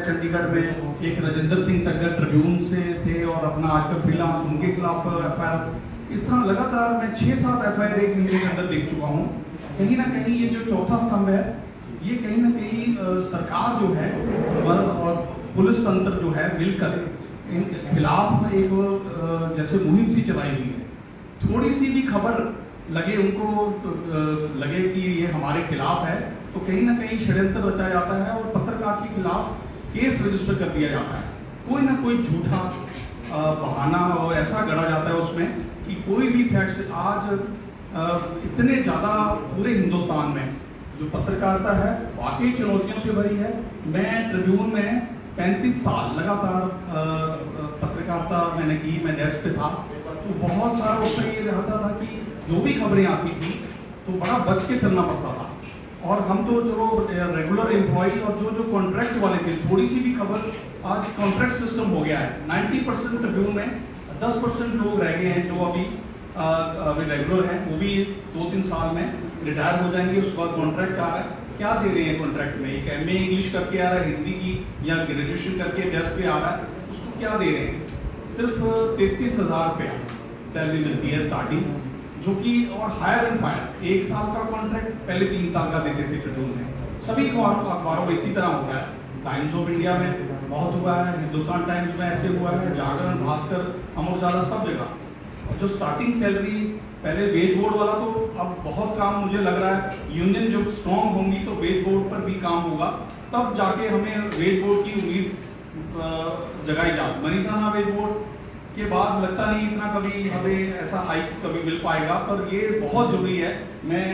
चंडीगढ़ में एक राजेंद्र सिंह तग्गर ट्रिब्यून से थे और अपना आजकल फ्रीलांस उनके खिलाफ एफआईआर, इस तरह लगातार मैं 6-7 एफआईआर एक महीने के अंदर देख चुका हूँ। कहीं ना कहीं ये जो चौथा स्तंभ है, ये कहीं ना कहीं सरकार जो है और पुलिस तंत्र जो है मिलकर इनके खिलाफ एक जैसे मुहिम सी चलाई हुई है। थोड़ी सी भी खबर लगे उनको लगे कि ये हमारे खिलाफ है तो कहीं ना कहीं षड्यंत्र रचा जाता है और पत्रकार के खिलाफ केस रजिस्टर कर दिया जाता है। कोई ना कोई झूठा बहाना और ऐसा गढ़ा जाता है उसमें कि कोई भी फैक्ट। आज इतने ज़्यादा पूरे हिंदुस्तान में जो पत्रकारिता है वाकई चुनौतियों से भरी है। मैं ट्रिब्यून में 35 साल लगातार पत्रकारिता मैंने की, मैं डेस्क पे था, तो बहुत सारा उसमें ये रहता था कि जो भी खबरें आती थी तो बड़ा बच के चलना पड़ता था। और हम तो चलो रेगुलर एम्प्लॉई और जो कॉन्ट्रैक्ट वाले थे, थोड़ी सी भी खबर, आज कॉन्ट्रैक्ट सिस्टम हो गया है। 90% ट्रिब्यून में 10% लोग रह गए हैं जो अभी रेगुलर हैं, वो भी 2-3 साल में रिटायर हो जाएंगे। उसके बाद कॉन्ट्रैक्ट आ रहा है, क्या दे रहे हैं कॉन्ट्रैक्ट में? एक MA इंग्लिश करके आ रहा है, हिंदी की या ग्रेजुएशन करके डेस्क पे आ रहा है, उसको क्या दे रहे हैं? सिर्फ 33,000 रुपया सैलरी मिलती है स्टार्टिंग, जो कि और हायर एंड फायर 1 साल का कॉन्ट्रैक्ट पहले 3 साल का देते थे ट्रिब्यून में। सभी अखबारों में इसी तरह होता है। टाइम्स ऑफ इंडिया में बहुत हुआ है, हिंदुस्तान टाइम्स में ऐसे हुआ है, जागरण, भास्कर, अमर उजाला, सब जगह। जो स्टार्टिंग सैलरी पहले वेज बोर्ड वाला, तो अब बहुत काम मुझे लग रहा है यूनियन जब स्ट्रॉन्ग होंगी तो वेज बोर्ड पर भी काम होगा, तब जाके हमें वेज बोर्ड की उम्मीद जगाई जा। मनीषाना वेज बोर्ड के बाद लगता नहीं इतना कभी हमें ऐसा हाइक कभी मिल पाएगा, पर ये बहुत जरूरी है। मैं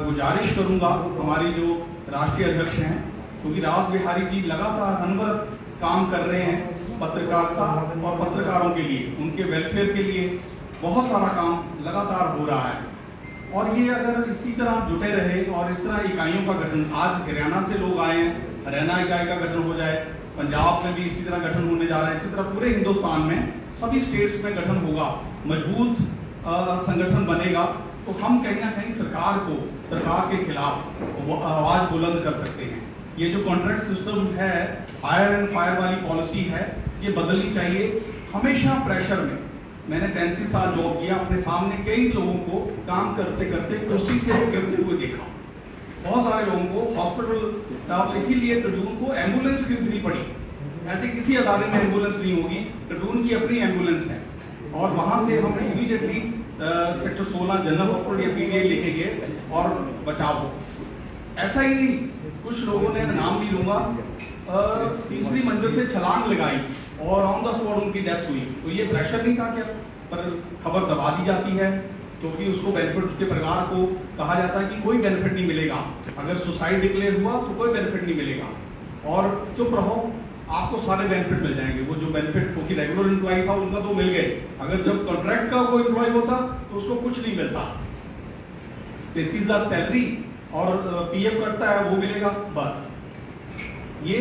गुजारिश करूंगा हमारी जो राष्ट्रीय अध्यक्ष हैं, क्योंकि रास बिहारी जी लगातार अनवरत काम कर रहे हैं पत्रकारिता और पत्रकारों के लिए, उनके वेलफेयर के लिए बहुत सारा काम लगातार हो रहा है। और ये अगर इसी तरह जुटे रहे और इस तरह इकाइयों का गठन, आज हरियाणा से लोग आए हैं, हरियाणा इकाई का गठन हो जाए, पंजाब में भी इसी तरह गठन होने जा रहा है, इसी तरह पूरे हिंदुस्तान में सभी स्टेट्स में गठन होगा, मजबूत संगठन बनेगा, तो हम कहीं ना कहीं सरकार के खिलाफ आवाज बुलंद कर सकते हैं। ये जो कॉन्ट्रैक्ट सिस्टम है, हायर एंड फायर वाली पॉलिसी है, ये बदलनी चाहिए। हमेशा प्रेशर में मैंने 35 साल जॉब किया, अपने सामने कई लोगों को काम करते करते कुर्सी से गिरते हुए देखा, बहुत सारे लोगों को हॉस्पिटल, इसीलिए ट्रिब्यून को एम्बुलेंस खरीदनी पड़ी। ऐसे किसी अदारे में एम्बुलेंस नहीं होगी, ट्रिब्यून की अपनी एम्बुलेंस है। और वहां से हम इमीडिएटली सेक्टर 16 जनरल हॉस्पिटल या PGI लेके गए और बचाव हो। ऐसा ही नहीं, कुछ लोगों ने, नाम भी लूंगा, तीसरी मंजिल से छलांग लगाई और ऑन द स्पॉट उनकी डेथ हुई। तो ये प्रेशर नहीं था क्या? पर खबर दबा दी जाती है क्योंकि उसको बेनिफिट, उसके परिवार को कहा जाता है कि कोई बेनिफिट नहीं मिलेगा, अगर सुसाइड डिक्लेयर हुआ तो कोई बेनिफिट नहीं मिलेगा, और चुप रहो, आपको सारे बेनिफिट मिल जाएंगे। वो जो बेनिफिट, क्योंकि रेगुलर एम्प्लॉय था उनका तो मिल गए, अगर जब कॉन्ट्रैक्ट का कोई एम्प्लॉय होता तो उसको कुछ नहीं मिलता। 33,000 सैलरी और PF कटता है, वो मिलेगा बस। ये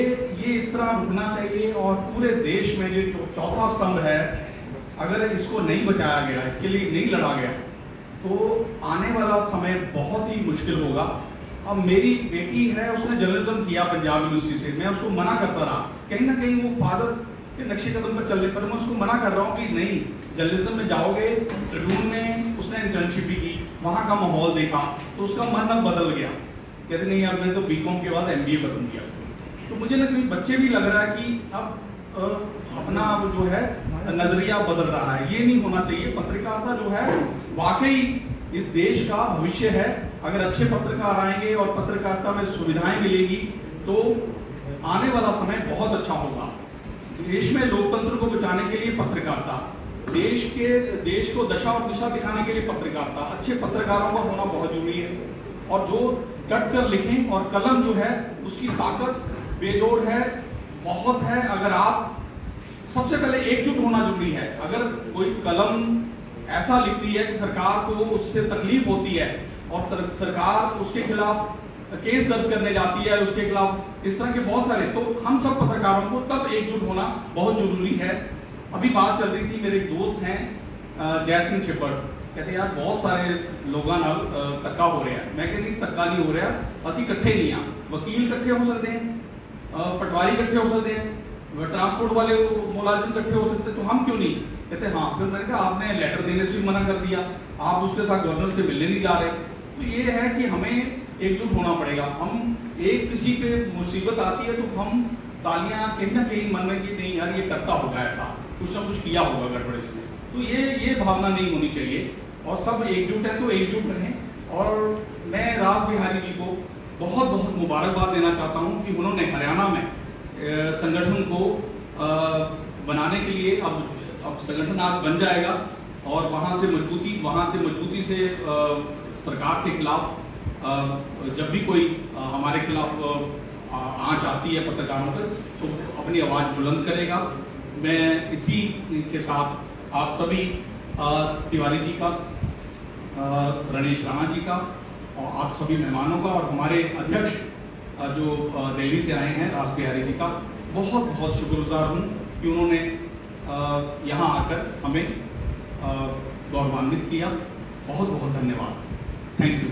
इस तरह रुकना चाहिए। और पूरे देश में जो चौथा स्तंभ है, अगर इसको नहीं बचाया गया, इसके लिए नहीं लड़ा गया, तो आने वाला समय बहुत ही मुश्किल होगा। अब मेरी बेटी है, उसने जर्नलिज्म किया पंजाब यूनिवर्सिटी से, मैं उसको मना करता रहा, कहीं ना कहीं वो फादर के नक्शे कदम पर चलने पर मैं उसको मना कर रहा हूँ कि नहीं, जर्नलिज्म में जाओगे। ट्रिब्यून में उसने इंटर्नशिप भी की, वहाँ का माहौल देखा, तो उसका मन अब बदल गया, कहते नहीं यार मैं तो BCom के बाद MBA करूँगी। तो मुझे ना कहीं बच्चे भी लग रहा है कि अब अपना जो है नजरिया बदल रहा है। ये नहीं होना चाहिए। पत्रकारिता जो है वाकई इस देश का भविष्य है। अगर अच्छे पत्रकार आएंगे और पत्रकारिता में सुविधाएं मिलेगी तो आने वाला समय बहुत अच्छा होगा। देश में लोकतंत्र को बचाने के लिए पत्रकारिता, देश को दशा और दिशा दिखाने के लिए पत्रकारिता, अच्छे पत्रकारों का होना बहुत जरूरी है। और जो डट कर लिखें, और कलम जो है उसकी ताकत बेजोड़ है, बहुत है। अगर आप, सबसे पहले एकजुट होना जरूरी है। अगर कोई कलम ऐसा लिखती है कि सरकार को उससे तकलीफ होती है और सरकार उसके खिलाफ केस दर्ज करने जाती है, उसके खिलाफ इस तरह के बहुत सारे, तो हम सब पत्रकारों को तब एकजुट होना बहुत जरूरी है। अभी बात चल रही थी, मेरे एक दोस्त हैं जय सिंह छिब्बड़, कहते यार बहुत सारे लोगों नाल धक्का हो रहा है। मैं कहती धक्का नहीं हो रहा, असं इकट्ठे नहीं हाँ, वकील इकट्ठे हो सकते हैं, पटवारी इकट्ठे हो सकते हैं, ट्रांसपोर्ट वाले मुलाजिम इकट्ठे हो सकते हैं, तो हम क्यों नहीं? कहते हाँ। फिर मैंने कहा आपने लेटर देने से भी मना कर दिया, आप उसके साथ गवर्नर से मिलने नहीं जा रहे। तो ये है कि हमें एकजुट होना पड़ेगा। हम एक किसी पे मुसीबत आती है तो हम तालियां कहीं ना कहीं मन में कि नहीं यार ये करता होगा, ऐसा कुछ ना कुछ किया होगा गड़बड़ इसमें। तो ये भावना नहीं होनी चाहिए और सब एकजुट है तो एकजुट रहें। और मैं रास बिहारी जी को बहुत बहुत मुबारकबाद देना चाहता हूँ कि उन्होंने हरियाणा में संगठन को बनाने के लिए अब संगठन आज बन जाएगा और वहाँ से मजबूती से सरकार के खिलाफ जब भी कोई हमारे खिलाफ आंच आती है पत्रकारों पर तो अपनी आवाज़ बुलंद करेगा। मैं इसी के साथ आप सभी तिवारी जी का, रणेश राणा जी का और आप सभी मेहमानों का और हमारे अध्यक्ष जो दिल्ली से आए हैं रास बिहारी जी का बहुत बहुत शुक्रगुजार हूँ कि उन्होंने यहाँ आकर हमें गौरवान्वित किया। बहुत बहुत धन्यवाद। Thank you.